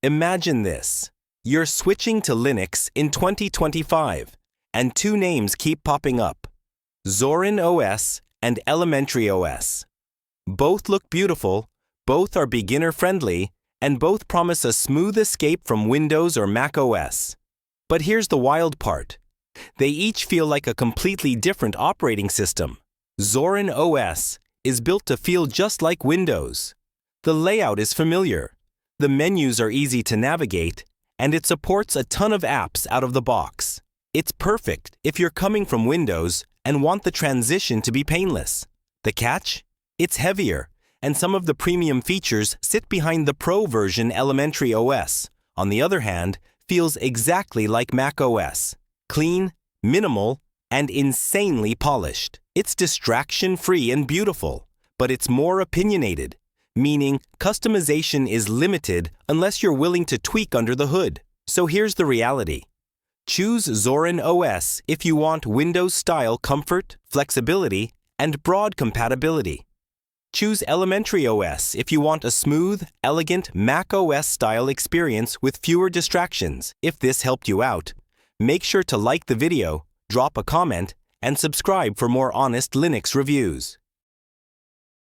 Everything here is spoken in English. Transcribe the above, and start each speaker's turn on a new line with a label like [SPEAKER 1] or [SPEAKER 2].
[SPEAKER 1] Imagine this. You're switching to Linux in 2025, and two names keep popping up: Zorin OS and Elementary OS. Both look beautiful, both are beginner-friendly, and both promise a smooth escape from Windows or macOS. But here's the wild part. They each feel like a completely different operating system. Zorin OS is built to feel just like Windows. The layout is familiar, the menus are easy to navigate, and it supports a ton of apps out of the box. It's perfect if you're coming from Windows and want the transition to be painless. The catch? It's heavier, and some of the premium features sit behind the Pro version Elementary OS. On the other hand, feels exactly like macOS. Clean, minimal, and insanely polished. It's distraction-free and beautiful, but it's more opinionated, meaning customization is limited unless you're willing to tweak under the hood. So here's the reality. Choose Zorin OS if you want Windows-style comfort, flexibility, and broad compatibility. Choose Elementary OS if you want a smooth, elegant macOS-style experience with fewer distractions. If this helped you out, make sure to like the video, drop a comment, and subscribe for more honest Linux reviews.